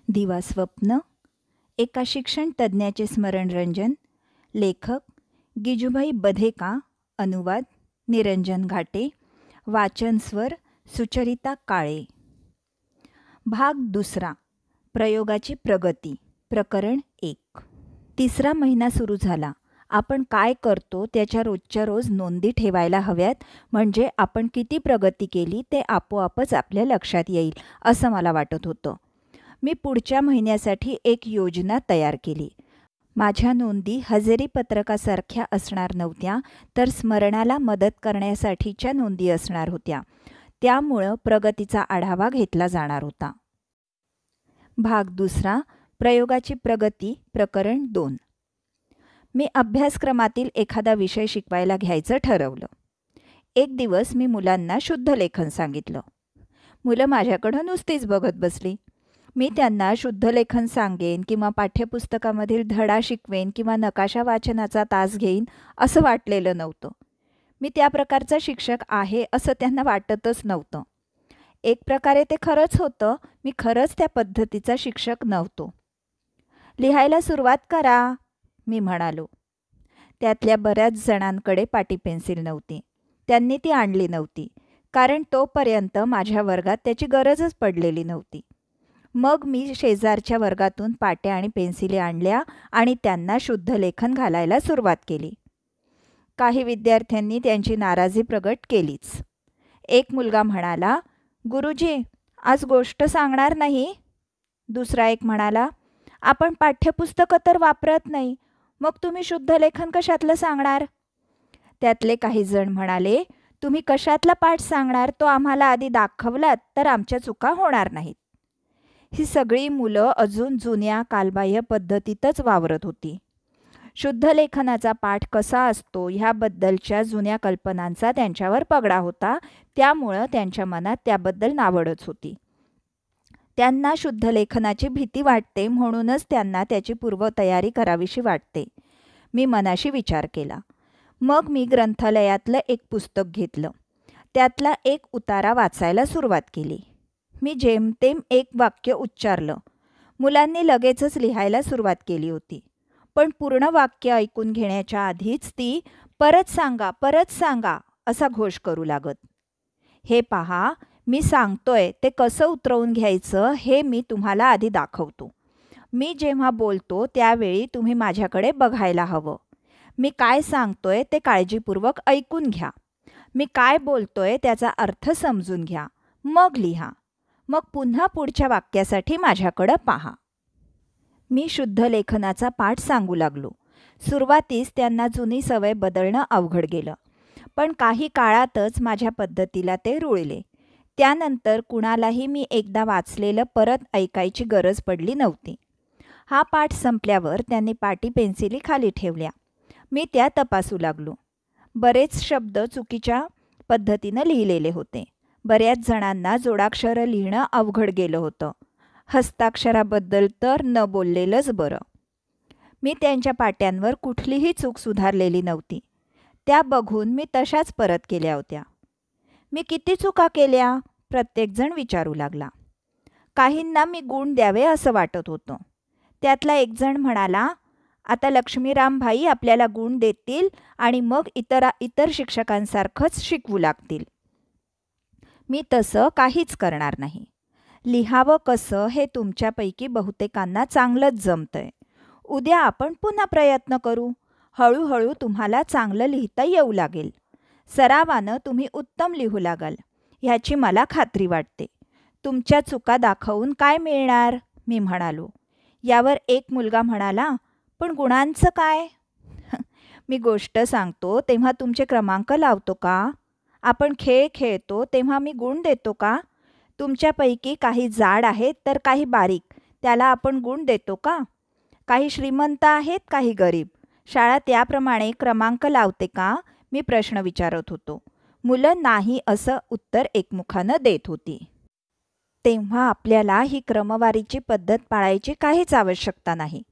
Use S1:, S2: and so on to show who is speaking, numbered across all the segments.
S1: दिवा स्वप्न, एका शिक्षण तज्ज्ञाचे स्मरणरंजन. लेखक गिजूभाई बधेका. अनुवाद निरंजन घाटे. वाचन स्वर सुचरिता काळे. भाग दुसरा. प्रयोगाची प्रगती. प्रकरण 1. तिसरा महिना सुरू झाला. आपण काय करतो त्याच्या रोजच्या रोज नोंदी ठेवायला हव्यात, म्हणजे आपण किती प्रगती केली ते आपोआपच आपल्या लक्षात येईल असं मला वाटत होतं. मी पुढच्या महिन्यासाठी एक योजना तयार केली. माझ्या नोंदी हजेरी पत्रकासारख्या असणार नव्हत्या, तर स्मरणाला मदत करण्यासाठीच्या नोंदी असणार होत्या. त्यामुळं प्रगतीचा आढावा घेतला जाणार होता. भाग दुसरा. प्रयोगाची प्रगती. प्रकरण 2. मी अभ्यासक्रमातील एखादा विषय शिकवायला घ्यायचं ठरवलं. एक दिवस मी मुलांना शुद्ध लेखन सांगितलं. मुलं माझ्याकडं नुसतीच बघत बसली. मी त्यांना शुद्ध लेखन सांगेन किंवा पाठ्यपुस्तकामधील धडा शिकवेन किंवा नकाशा वाचनाचा तास घेईन असं वाटलेलं नव्हतं. मी त्या प्रकारचा शिक्षक आहे असं त्यांना वाटतच नव्हतं. एक प्रकारे ते खरंच होतं. मी खरंच त्या पद्धतीचा शिक्षक नव्हतो. लिहायला सुरुवात करा, मी म्हणालो. त्यातल्या बऱ्याच जणांकडे पाटी पेन्सिल नव्हती. त्यांनी ती आणली नव्हती, कारण तोपर्यंत माझ्या वर्गात त्याची गरजच पडलेली नव्हती. मग मी शेजारच्या वर्गातून पाट्या आणि पेन्सिली आणल्या आणि त्यांना शुद्ध लेखन घालायला सुरुवात केली. काही विद्यार्थ्यांनी त्यांची नाराजी प्रगट केलीच. एक मुलगा म्हणाला, गुरुजी, आज गोष्ट सांगणार नाही. दुसरा एक म्हणाला, आपण पाठ्यपुस्तकं तर वापरत नाही, मग तुम्ही शुद्ध लेखन कशातलं सांगणार? त्यातले काही जण म्हणाले, तुम्ही कशातला पाठ सांगणार तो आम्हाला आधी दाखवलात तर आमच्या चुका होणार नाहीत. ही सगळी मुलं अजून जुन्या कालबाह्य पद्धतीतच वावरत होती. शुद्ध लेखनाचा पाठ कसा असतो ह्याबद्दलच्या जुन्या कल्पनांचा त्यांच्यावर पगडा होता. त्यामुळं त्यांच्या मनात त्याबद्दल नावडच होती. त्यांना शुद्ध लेखनाची भीती वाटते, म्हणूनच त्यांना त्याची पूर्वतयारी करावीशी वाटते. मी मनाशी विचार केला. मग मी ग्रंथालयातलं एक पुस्तक घेतलं. त्यातला एक उतारा वाचायला सुरुवात केली. मी जेमतेम एक वाक्य उच्चारलं. मुलांनी लगेचच लिहायला सुरुवात केली होती. पण पूर्ण वाक्य ऐकून घेण्याच्या आधीच ती परत सांगा असा घोष करू लागत. हे पहा, मी सांगतोय ते कसं उतरवून घ्यायचं हे मी तुम्हाला आधी दाखवतो. मी जेव्हा बोलतो त्यावेळी तुम्ही माझ्याकडे बघायला हवं. मी काय सांगतोय ते काळजीपूर्वक ऐकून घ्या. मी काय बोलतोय त्याचा अर्थ समजून घ्या. मग लिहा. मग पुन्हा पुढच्या वाक्यासाठी माझ्याकडं पहा. मी शुद्ध लेखनाचा पाठ सांगू लागलो. सुरुवातीस त्यांना जुनी सवय बदलणं अवघड गेलं, पण काही काळातच माझ्या पद्धतीला ते रुळले. त्यानंतर कुणालाही मी एकदा वाचलेलं परत ऐकायची गरज पडली नव्हती. हा पाठ संपल्यावर त्यांनी पाटी पेन्सिली खाली ठेवल्या. मी त्या तपासू लागलो. बरेच शब्द चुकीच्या पद्धतीनं लिहिलेले होते. बऱ्याच जणांना जोडाक्षरं लिहिणं अवघड गेलं होतं. हस्ताक्षराबद्दल तर न बोललेलंच बरं. मी त्यांच्या पाट्यांवर कुठलीही चूक सुधारलेली नव्हती. त्या बघून मी तशाच परत केल्या होत्या. मी किती चुका केल्या? प्रत्येकजण विचारू लागला. काहींना मी गुण द्यावे असं वाटत होतं. त्यातला एक जण म्हणाला, आता लक्ष्मीराम भाई आपल्याला गुण देतील आणि मग इतर शिक्षकांसारखंच शिकवू लागतील. मी तसं काहीच करणार नाही. लिहावं कसं हे तुमच्यापैकी बहुतेकांना चांगलंच जमतंय. उद्या आपण पुन्हा प्रयत्न करू. हळूहळू तुम्हाला चांगलं लिहिता येऊ लागेल. सरावानं तुम्ही उत्तम लिहू लागाल ह्याची मला खात्री वाटते. तुमच्या चुका दाखवून काय मिळणार? मी म्हणालो. यावर एक मुलगा म्हणाला, पण गुणांचं काय? मी गोष्ट सांगतो तेव्हा तुमचे क्रमांक लावतो का? आपण खेळ खेळतो तेव्हा मी गुण देतो का? तुमच्यापैकी काही जाड आहेत तर काही बारीक, त्याला आपण गुण देतो का? काही श्रीमंत आहेत, काही गरीब, शाळा त्याप्रमाणे क्रमांक लावते का? मी प्रश्न विचारत होतो. मुलं नाही असं उत्तर एकमुखानं देत होती. तेव्हा आपल्याला ही क्रमवारीची पद्धत पाळायची काहीच आवश्यकता नाही.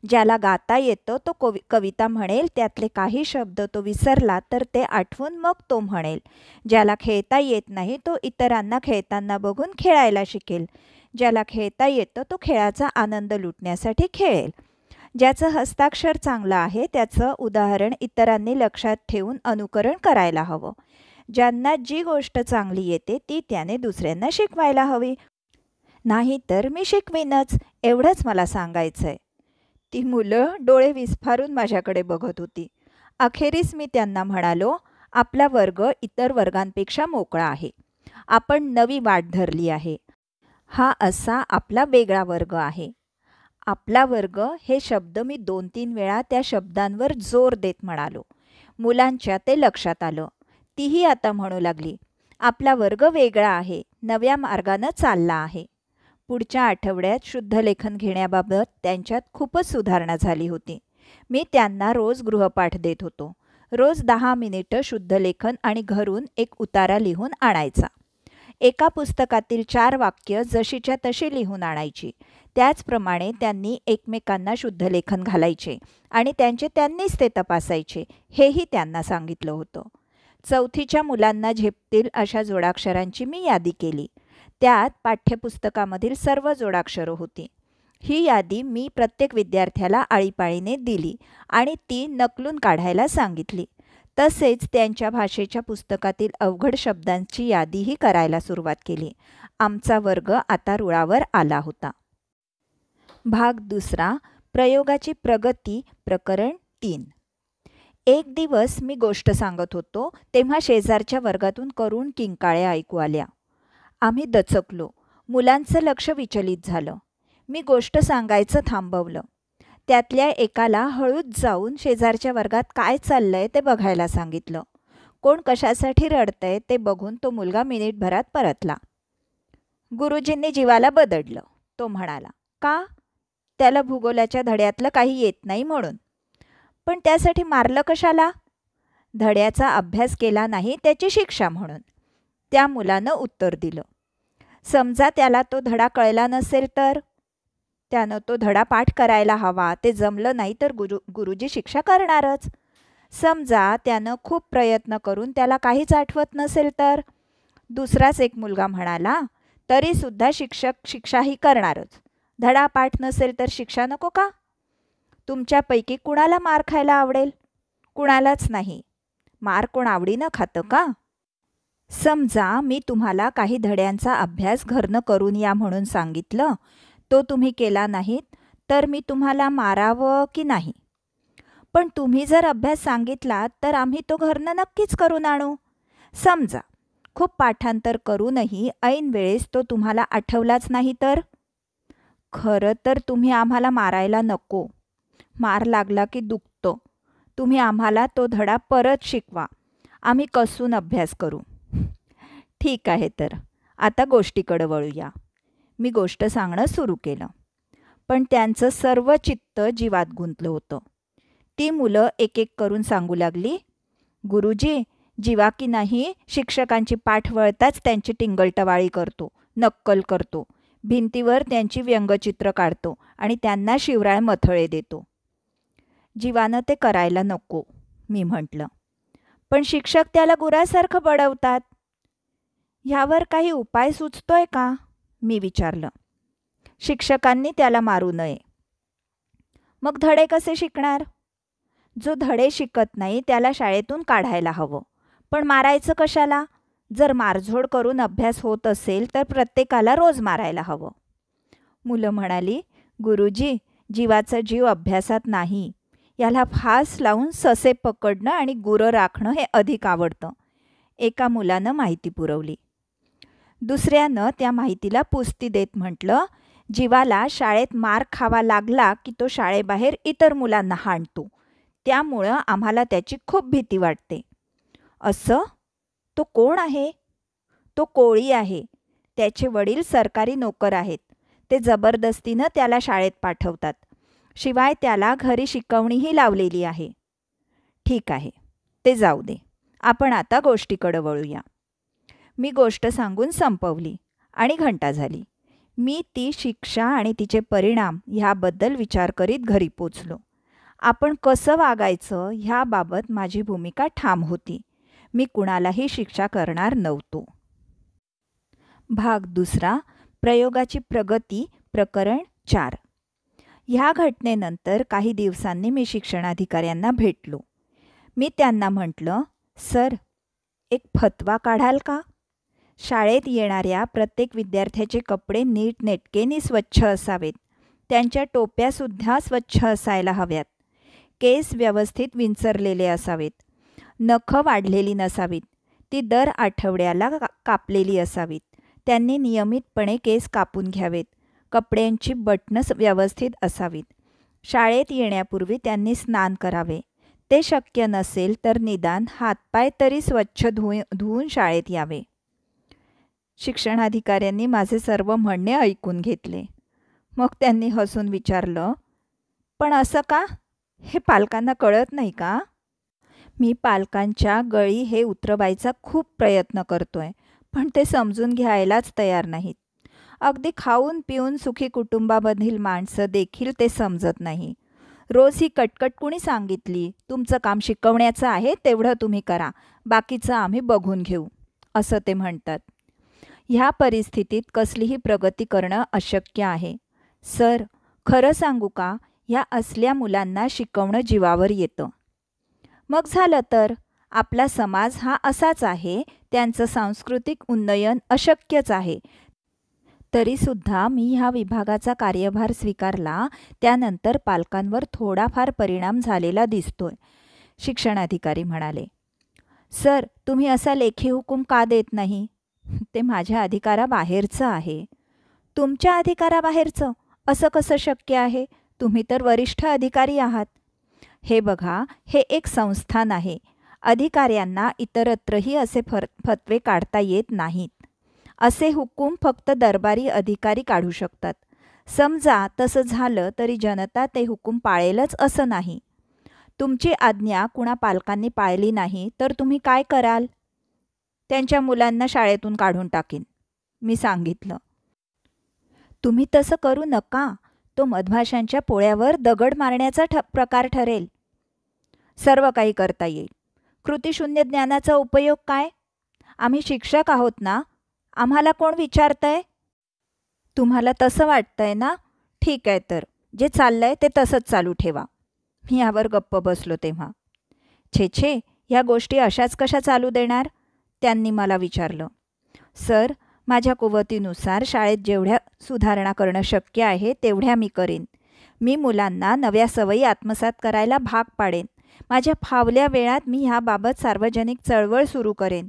S1: ज्याला गाता येतं तो कविता म्हणेल, त्यातले काही शब्द तो विसरला तर ते आठवून मग तो म्हणेल. ज्याला खेळता येत नाही तो इतरांना खेळताना बघून खेळायला शिकेल. ज्याला खेळता येतं तो खेळाचा आनंद लुटण्यासाठी खेळेल. ज्याचं हस्ताक्षर चांगलं आहे त्याचं उदाहरण इतरांनी लक्षात ठेवून अनुकरण करायला हवं. ज्यांना जी गोष्ट चांगली येते ती त्याने दुसऱ्यांना शिकवायला हवी. नाहीतर मी शिकवीनच, एवढंच मला सांगायचंय. ती मुलं डोळे विस्फारून माझ्याकडे बघत होती. अखेरीस मी त्यांना म्हणालो, आपला वर्ग इतर वर्गांपेक्षा मोकळा आहे. आपण नवी वाट धरली आहे. हा असा आपला वेगळा वर्ग आहे. आपला वर्ग हे शब्द मी 2-3 वेळा त्या शब्दांवर जोर देत म्हणालो. मुलांच्या ते लक्षात आलं. तीही आता म्हणू लागली, आपला वर्ग वेगळा आहे, नव्या मार्गानं चालला आहे. पुढच्या आठवड्यात शुद्धलेखन घेण्याबाबत त्यांच्यात खूपच सुधारणा झाली होती. मी त्यांना रोज गृहपाठ देत होतो. रोज 10 मिनिटं शुद्धलेखन आणि घरून एक उतारा लिहून आणायचा. एका पुस्तकातील 4 वाक्य जशीच्या तशी लिहून आणायची. त्याचप्रमाणे त्यांनी एकमेकांना शुद्धलेखन घालायचे आणि त्यांनीच ते तपासायचे, हेही त्यांना सांगितलं होतं. 4थीच्या मुलांना झेपतील अशा जोडाक्षरांची मी यादी केली. त्यात पाठ्यपुस्तकामधील सर्व जोडाक्षरं होती. ही यादी मी प्रत्येक विद्यार्थ्याला आळीपाळीने दिली आणि ती नकलून काढायला सांगितली. तसेच त्यांच्या भाषेच्या पुस्तकातील अवघड शब्दांची यादीही करायला सुरुवात केली. आमचा वर्ग आता रुळावर आला होता. भाग 2. प्रयोगाची प्रगती. प्रकरण 3. एक दिवस मी गोष्ट सांगत होतो तेव्हा शेजारच्या वर्गातून करुण किंकाळ्या ऐकू आल्या. आम्ही दचकलो. मुलांचं लक्ष विचलित झालं. मी गोष्ट सांगायचं थांबवलं. त्यातल्या एकाला हळूच जाऊन शेजारच्या वर्गात काय चाललंय ते बघायला सांगितलं. कोण कशासाठी रडतंय ते बघून तो मुलगा मिनिटभरात परतला. गुरुजींनी जीवाला बदडलं, तो म्हणाला. का? त्याला भूगोलाच्या धड्यातलं काही येत नाही म्हणून. पण त्यासाठी मारलं कशाला? धड्याचा अभ्यास केला नाही त्याची शिक्षा म्हणून. त्या मुलानं उत्तर दिलं. समजा त्याला तो धडा कळला नसेल तर? त्यानं तो धडा पाठ करायला हवा. ते जमलं नाही तर गुरुजी शिक्षा करणारच. समजा त्यानं खूप प्रयत्न करून त्याला काहीच आठवत नसेल तर? दुसराच एक मुलगा म्हणाला, तरीसुद्धा शिक्षक शिक्षाही करणारच. धडा पाठ नसेल तर शिक्षा नको का? तुमच्यापैकी कुणाला मार खायला आवडेल? कुणालाच नाही. मार कोण आवडीनं खातं का? समजा मी तुम्हाला काही धड्यांचा अभ्यास घरनं करून या म्हणून सांगितलं, तो तुम्ही केला नाहीत तर मी तुम्हाला मारावं की नाही? पण तुम्ही जर अभ्यास सांगितला तर आम्ही तो घरनं नक्कीच करून आणू. समजा खूप पाठांतर करूनही ऐन वेळेस तो तुम्हाला आठवलाच नाही तर? खरं तर तुम्ही आम्हाला मारायला नको. मार लागला की दुखतो. तुम्ही आम्हाला तो धडा परत शिकवा. आम्ही कसून अभ्यास करू. ठीक आहे तर आता गोष्टीकडे वळूया. मी गोष्ट सांगणं सुरू केलं. पण त्यांचं सर्व चित्त जीवात गुंतलं होतं. ती मुलं एक एक करून सांगू लागली, गुरुजी, जीवा की नाही शिक्षकांची पाठ वळताच त्यांची टिंगलटवाळी करतो, नक्कल करतो, भिंतीवर त्यांची व्यंगचित्र काढतो आणि त्यांना शिवराळ मथळे देतो. जीवानं ते करायला नको, मी म्हटलं. पण शिक्षक त्याला गुरासारखं बडवतात. ह्यावर काही उपाय सुचतोय का? मी विचारलं. शिक्षकांनी त्याला मारू नये. मग धडे कसे शिकणार? जो धडे शिकत नाही त्याला शाळेतून काढायला हवं. पण मारायचं कशाला? जर मारझोड करून अभ्यास होत असेल तर प्रत्येकाला रोज मारायला हवं. मुलं म्हणाली, गुरुजी, जीवाचा जीव अभ्यासात नाही. याला फास लावून ससे पकडणं आणि गुरं राखणं हे अधिक आवडतं. एका मुलानं माहिती पुरवली. दुसऱ्यानं त्या माहितीला पुस्ती देत म्हटलं, जीवाला शाळेत मार खावा लागला की तो शाळेबाहेर इतर मुलांना हाणतो. त्यामुळं आम्हाला त्याची खूप भीती वाटते. असं? तो कोण आहे? तो कोळी आहे. त्याचे वडील सरकारी नोकर आहेत. ते जबरदस्तीनं त्याला शाळेत पाठवतात. शिवाय त्याला घरी शिकवणीही लावलेली आहे. ठीक आहे, ते जाऊ दे. आपण आता गोष्टीकडे वळूया. मी गोष्ट सांगून संपवली आणि घंटा झाली. मी ती शिक्षा आणि तिचे परिणाम ह्याबद्दल विचार करीत घरी पोचलो. आपण कसं वागायचं ह्याबाबत माझी भूमिका ठाम होती. मी कुणालाही शिक्षा करणार नव्हतो. भाग 2. प्रयोगाची प्रगती प्रकरण 4. ह्या घटनेनंतर काही दिवसांनी मी शिक्षणाधिकाऱ्यांना भेटलो. मी त्यांना म्हटलं, सर, एक फतवा काढाल का? शाळेत येणाऱ्या प्रत्येक विद्यार्थ्याचे कपडे नीटनेटकेने स्वच्छ असावेत. त्यांच्या टोप्यासुद्धा स्वच्छ असायला हव्यात. केस व्यवस्थित विंचरलेले असावेत. नखं वाढलेली नसावीत. ती दर आठवड्याला कापलेली असावीत. त्यांनी नियमितपणे केस कापून घ्यावेत. कपड्यांची बटणं व्यवस्थित असावीत. शाळेत येण्यापूर्वी त्यांनी स्नान करावे. ते शक्य नसेल तर निदान हातपाय तरी स्वच्छ धुवून शाळेत यावे. शिक्षणाधिकाऱ्यांनी माझे सर्व म्हणणे ऐकून घेतले. मग त्यांनी हसून विचारलं, पण असं का? हे पालकांना कळत नाही का? मी पालकांच्या गळी हे उतरवायचा खूप प्रयत्न करतोय, पण ते समजून घ्यायलाच तयार नाहीत. अगदी खाऊन पिऊन सुखी कुटुंबामधील माणसं देखील ते समजत नाही. रोज ही कटकट कुणी सांगितली, तुमचं काम शिकवण्याचं आहे, तेवढं तुम्ही करा, बाकीचं आम्ही बघून घेऊ, असं ते म्हणतात. ह्या परिस्थितीत कसलीही प्रगती करणं अशक्य आहे. सर, खरं सांगू का, ह्या असल्या मुलांना शिकवणं जीवावर येतं. मग झालं तर आपला समाज हा असाच आहे, त्यांचं सांस्कृतिक उन्नयन अशक्यच आहे. तरीसुद्धा मी ह्या विभागाचा कार्यभार स्वीकारला त्यानंतर पालकांवर थोडाफार परिणाम झालेला दिसतोय, शिक्षणाधिकारी म्हणाले. सर, तुम्ही असा लेखी हुकूम का देत नाही? ते माझ्या अधिकाराबाहेरचं आहे. तुमच्या अधिकाराबाहेरचं? असं कसं शक्य आहे? तुम्ही तर वरिष्ठ अधिकारी आहात. हे बघा, हे एक संस्थान आहे. अधिकाऱ्यांना इतरत्रही असे फतवे काढता येत नाहीत. असे हुकूम फक्त दरबारी अधिकारी काढू शकतात. समजा तसं झालं तरी जनता ते हुकूम पाळेलच असं नाही. तुमची आज्ञा कुणा पालकांनी पाळली नाही तर तुम्ही काय कराल? त्यांच्या मुलांना शाळेतून काढून टाकीन, मी सांगितलं. तुम्ही तसं करू नका. तो मधमाशांच्या पोळ्यावर दगड मारण्याचा प्रकार ठरेल. सर्व काही करता येईल. कृतिशून्य ज्ञानाचा उपयोग काय? आम्ही शिक्षक आहोत ना, आम्हाला कोण विचारतंय? तुम्हाला तसं वाटतंय ना? ठीक आहे, तर जे चाललंय ते तसंच चालू ठेवा. मी यावर गप्प बसलो तेव्हा. छे, ह्या गोष्टी अशाच कशा चालू देणार? त्यांनी मला विचारलं. सर, माझ्या कुवतीनुसार शाळेत जेवढ्या सुधारणा करणं शक्य आहे तेवढ्या मी करेन. मी मुलांना नव्या सवयी आत्मसात करायला भाग पाडेन. माझ्या फावल्या वेळात मी ह्याबाबत सार्वजनिक चळवळ सुरू करेन.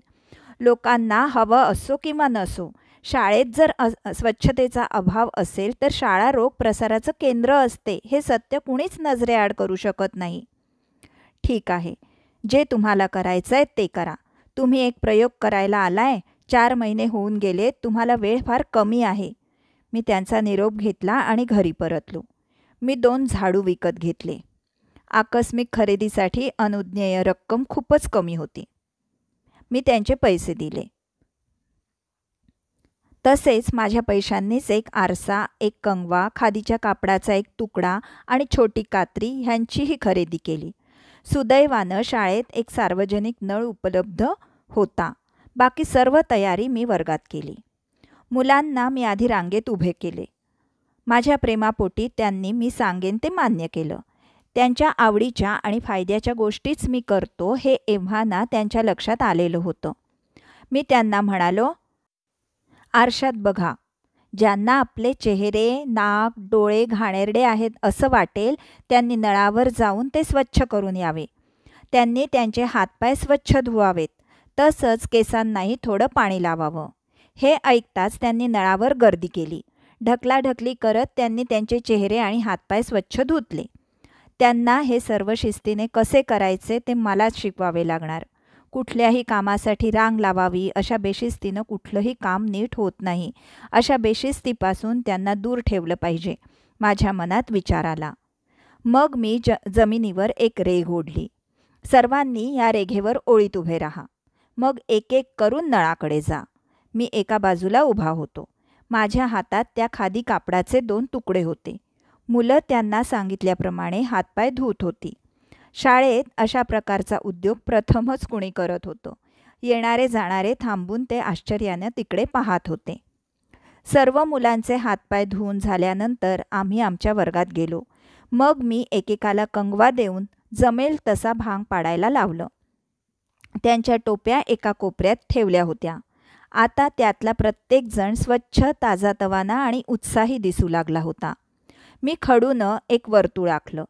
S1: लोकांना हवं असो किंवा नसो, शाळेत जर स्वच्छतेचा अभाव असेल तर शाळा रोग प्रसाराचं केंद्र असते, हे सत्य कुणीच नजरेआड करू शकत नाही. ठीक आहे, जे तुम्हाला करायचं आहे ते करा. तुम्ही एक प्रयोग करायला आलाय. 4 महिने होऊन गेले. तुम्हाला वेळ फार कमी आहे. मी त्यांचा निरोप घेतला आणि घरी परतलो. मी 2 झाडू विकत घेतले. आकस्मिक खरेदीसाठी अनुज्ञेय रक्कम खूपच कमी होती. मी त्यांचे पैसे दिले. तसेच माझ्या पैशांनीच एक आरसा, एक कंगवा, खादीच्या कापडाचा एक तुकडा आणि छोटी कात्री ह्यांचीही खरेदी केली. सुदैवानं शाळेत एक सार्वजनिक नळ उपलब्ध होता. बाकी सर्व तयारी मी वर्गात केली. मुलांना मी आधी रांगेत उभे केले. माझ्या प्रेमापोटी त्यांनी मी सांगेन ते मान्य केलं. त्यांच्या आवडीच्या आणि फायद्याच्या गोष्टीच मी करतो हे एव्हाना त्यांच्या लक्षात आलेलं होतं. मी त्यांना म्हणालो, आरशात बघा. ज्यांना आपले चेहरे, नाक, डोळे घाणेरडे आहेत असं वाटेल त्यांनी नळावर जाऊन ते स्वच्छ करून यावे. त्यांनी त्यांचे हातपाय स्वच्छ धुवावेत. तसंच केसांनाही थोडं पाणी लावावं. हे ऐकताच त्यांनी नळावर गर्दी केली. ढकलाढकली करत त्यांनी त्यांचे चेहरे आणि हातपाय स्वच्छ धुतले. त्यांना हे सर्व शिस्तीने कसे करायचे ते मलाच शिकवावे लागणार. कुठल्याही कामासाठी रांग लावावी, अशा बेशिस्तीनं कुठलंही काम नीट होत नाही. अशा बेशिस्तीपासून त्यांना दूर ठेवलं पाहिजे, माझ्या मनात विचार आला. मग मी जमिनीवर एक रेघ ओढली. सर्वांनी या रेघेवर ओळीत उभे राहा. मग एक एक करून नळाकडे जा. मी एका बाजूला उभा होतो. माझ्या हातात त्या खादी कापडाचे 2 तुकडे होते. मुलं त्यांना सांगितल्याप्रमाणे हातपाय धुत होती. शाळेत अशा प्रकारचा उद्योग प्रथमच कुणी करत होतं. येणारे जाणारे थांबून ते आश्चर्याने तिकडे पाहत होते. सर्व मुलांचे हातपाय धुवून झाल्यानंतर आम्ही आमच्या वर्गात गेलो. मग मी एकेकाला कंगवा देऊन जमेल तसा भांग पाडायला लावलं. त्यांच्या टोप्या एका कोपऱ्यात ठेवल्या होत्या. आता त्यातला प्रत्येकजण स्वच्छ, ताजातवाना आणि उत्साही दिसू लागला होता. मी खडूनं एक वर्तुळ आखलं.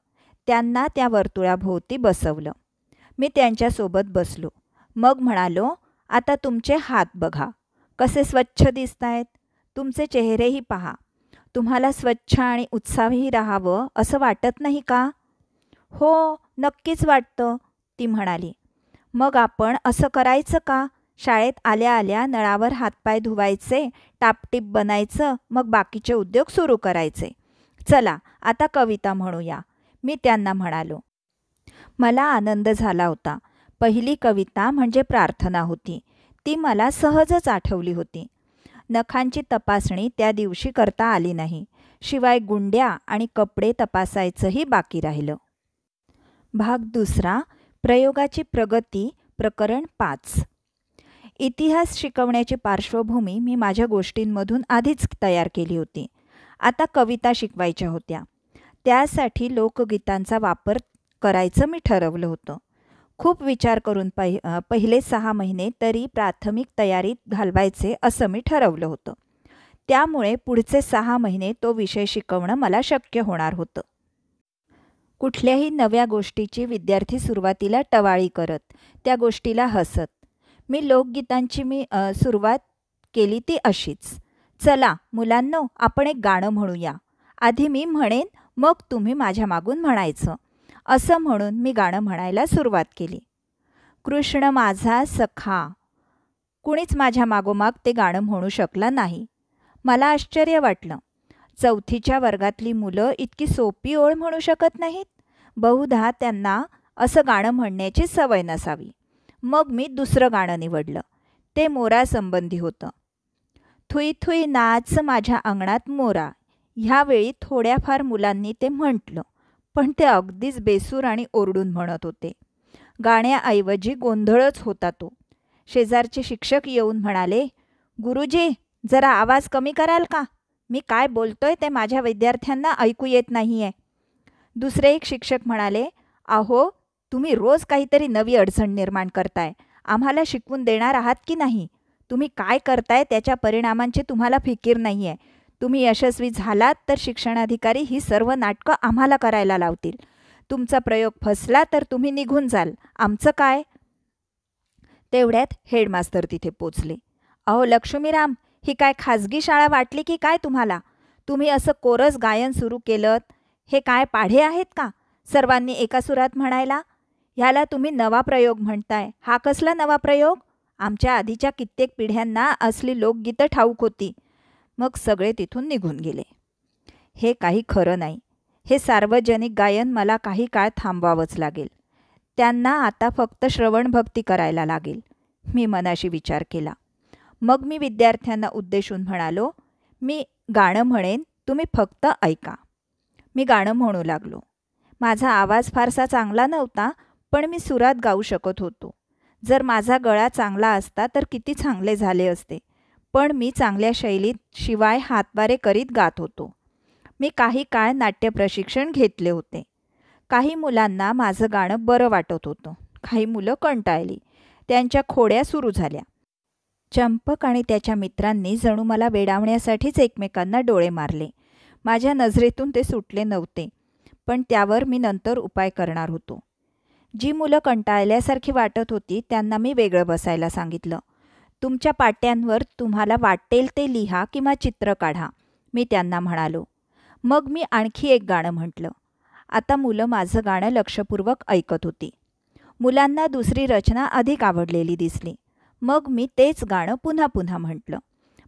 S1: त्यांना त्या वर्तुळाभोवती बसवलं. मी त्यांच्यासोबत बसलो. मग म्हणालो, आता तुमचे हात बघा, कसे स्वच्छ दिसतायत. तुमचे चेहरेही पहा. तुम्हाला स्वच्छ आणि उत्साही राहावं असं वाटत नाही का? हो, नक्कीच वाटतं, ती म्हणाली. मग आपण असं करायचं का? शाळेत आल्या आल्या नळावर हातपाय धुवायचे, टापटीप बनायचं, मग बाकीचे उद्योग सुरू करायचे. चला आता कविता म्हणूया, मी त्यांना म्हणालो. मला आनंद झाला होता. पहिली कविता म्हणजे प्रार्थना होती. ती मला सहजच आठवली होती. नखांची तपासणी त्या दिवशी करता आली नाही. शिवाय गुंड्या आणि कपडे तपासायचंही बाकी राहिलं. भाग दुसरा, प्रयोगाची प्रगती, प्रकरण 5. इतिहास शिकवण्याची पार्श्वभूमी मी माझ्या गोष्टींमधून आधीच तयार केली होती. आता कविता शिकवायच्या होत्या. त्यासाठी लोकगीतांचा वापर करायचं मी ठरवलं होतं. खूप विचार करून पहिले 6 महिने तरी प्राथमिक तयारीत घालवायचे असं मी ठरवलं होतं. त्यामुळे पुढचे 6 महिने तो विषय शिकवणं मला शक्य होणार होतं. कुठल्याही नव्या गोष्टीची विद्यार्थी सुरुवातीला टवाळी करत, त्या गोष्टीला हसत. मी लोकगीतांची सुरुवात केली ती अशीच. चला मुलांनो, आपण एक गाणं म्हणूया. आधी मी म्हणेन, मग तुम्ही माझ्या मागून म्हणायचं. असं म्हणून मी गाणं म्हणायला सुरुवात केली. कृष्ण माझा सखा. कुणीच माझ्या मागोमाग ते गाणं म्हणू शकला नाही. मला आश्चर्य वाटलं. 4थीच्या वर्गातली मुलं इतकी सोपी ओळ म्हणू शकत नाहीत. बहुधा त्यांना असं गाणं म्हणण्याची सवय नसावी. मग मी दुसरं गाणं निवडलं. ते मोरासंबंधी होतं. थुई थुई नाच माझ्या अंगणात मोरा. ह्यावेळी थोड्याफार मुलांनी ते म्हटलं, पण ते अगदीच बेसूर आणि ओरडून म्हणत होते. गाण्याऐवजी गोंधळच होता तो. शेजारचे शिक्षक येऊन म्हणाले, गुरुजी, जरा आवाज कमी कराल का? मी काय बोलतोय ते माझ्या विद्यार्थ्यांना ऐकू येत नाहीये. दुसरे एक शिक्षक म्हणाले, अहो, तुम्ही रोज काहीतरी नवी अडचण निर्माण करताय. आम्हाला शिकवून देणार आहात की नाही? तुम्ही काय करताय त्याच्या परिणामांची तुम्हाला फिकीर नाही आहे. तुम्ही यशस्वी झालात तर शिक्षणाधिकारी ही सर्व नाटकं आम्हाला करायला लावतील. तुमचा प्रयोग फसला तर तुम्ही निघून जाल. आमचं काय? तेवढ्यात हेडमास्तर तिथे पोचले. अहो लक्ष्मीराम, ही काय खाजगी शाळा वाटली की काय तुम्हाला? तुम्ही असं कोरस गायन सुरू केलं. हे काय पाढे आहेत का? सर्वांनी एका सुरात म्हणायला. ह्याला तुम्ही नवा प्रयोग म्हणताय. हा कसला नवा प्रयोग? आमच्या आधीच्या कित्येक पिढ्यांना असली लोकगीतं ठाऊक होती. मग सगळे तिथून निघून गेले. हे काही खरं नाही. हे सार्वजनिक गायन मला काही काळ थांबवावंच लागेल. त्यांना आता फक्त श्रवणभक्ती करायला लागेल. मी मनाशी विचार केला. मग मी विद्यार्थ्यांना उद्देशून म्हणालो, मी गाणं म्हणेन, तुम्ही फक्त ऐका. मी गाणं म्हणू लागलो. माझा आवाज फारसा चांगला नव्हता, पण मी सुरात गाऊ शकत होतो. जर माझा गळा चांगला असता तर किती चांगले झाले असते. पण मी चांगल्या शैलीत शिवाय हातवारे करीत गात होतो. मी काही काळ नाट्य प्रशिक्षण घेतले होते. काही मुलांना माझं गाणं बरं वाटत होतं. काही मुलं कंटाळली. त्यांच्या खोड्या सुरू झाल्या. चंपक आणि त्याच्या मित्रांनी जणू मला वेडावण्यासाठीच एकमेकांना डोळे मारले. माझ्या नजरेतून ते सुटले नव्हते, पण त्यावर मी नंतर उपाय करणार होतो. जी मुलं कंटाळल्यासारखी वाटत होती त्यांना मी वेगळं बसायला सांगितलं. तुमच्या पाट्यांवर तुम्हाला वाटेल ते लिहा किंवा चित्र काढा, मी त्यांना म्हणालो. मग मी आणखी एक गाणं म्हटलं. आता मुलं माझं गाणं लक्षपूर्वक ऐकत होती. मुलांना दुसरी रचना अधिक आवडलेली दिसली. मग मी तेच गाणं पुन्हा पुन्हा म्हटलं.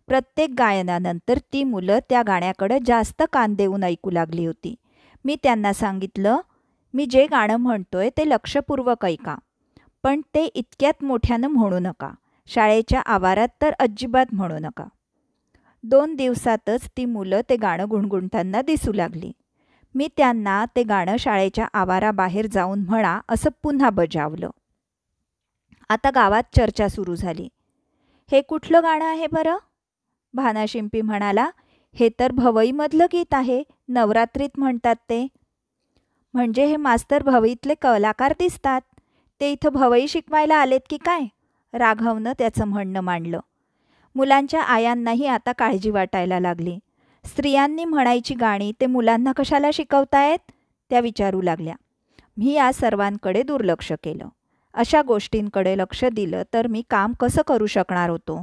S1: प्रत्येक गायनानंतर ती मुलं त्या गाण्याकडं जास्त कान देऊन ऐकू लागली होती. मी त्यांना सांगितलं, मी जे गाणं म्हणतोय ते लक्षपूर्वक ऐका, पण ते इतक्यात मोठ्यानं म्हणू नका. शाळेच्या आवारात तर अजिबात म्हणू नका. 2 दिवसातच ती मुलं ते गाणं गुणगुणताना दिसू लागली. मी त्यांना ते गाणं शाळेच्या आवाराबाहेर जाऊन म्हणा असं पुन्हा बजावलं. आता गावात चर्चा सुरू झाली. हे कुठलं गाणं आहे बरं? भानाशिंपी म्हणाला, हे तर भवईमधलं गीत आहे, नवरात्रीत म्हणतात ते. म्हणजे हे मास्तर भवईतले कलाकार दिसतात. ते इथं भवई शिकवायला आलेत की काय? राघवनं त्याचं म्हणणं मांडलं. मुलांच्या आयांनाही आता काळजी वाटायला लागली. स्त्रियांनी म्हणायची गाणी ते मुलांना कशाला शिकवतायत? त्या विचारू लागल्या. मी या सर्वांकडे दुर्लक्ष केलं. अशा गोष्टींकडे लक्ष दिलं तर मी काम कसं करू शकणार होतो?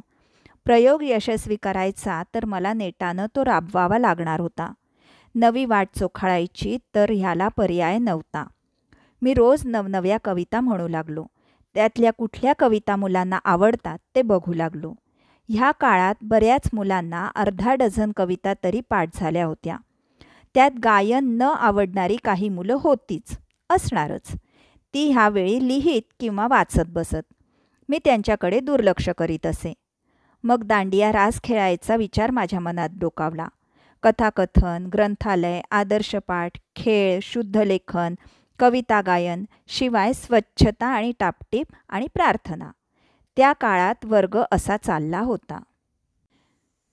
S1: प्रयोग यशस्वी करायचा तर मला नेटानं तो राबवावा लागणार होता. नवी वाट चोखाळायची तर ह्याला पर्याय नव्हता. मी रोज नवनव्या कविता म्हणू लागलो. त्यातल्या कुठल्या कविता मुलांना आवडतात ते बघू लागलो. ह्या काळात बऱ्याच मुलांना अर्धा डझन कविता तरी पाठ झाल्या होत्या. त्यात गायन न आवडणारी काही मुलं होतीच, असणारच. ती ह्यावेळी लिहित किंवा वाचत बसत. मी त्यांच्याकडे दुर्लक्ष करीत असे. मग दांडिया रास खेळायचा विचार माझ्या मनात डोकावला. कथाकथन, ग्रंथालय, आदर्शपाठ, खेळ, शुद्धलेखन, कविता गायन, शिवाय स्वच्छता आणि टापटीप आणि प्रार्थना. त्या काळात वर्ग असा चालला होता.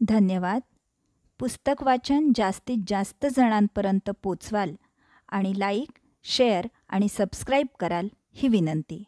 S1: धन्यवाद. पुस्तक वाचन जास्तीत जास्त जणांपर्यंत पोचवाल आणि लाईक, शेअर आणि सबस्क्राईब कराल ही विनंती.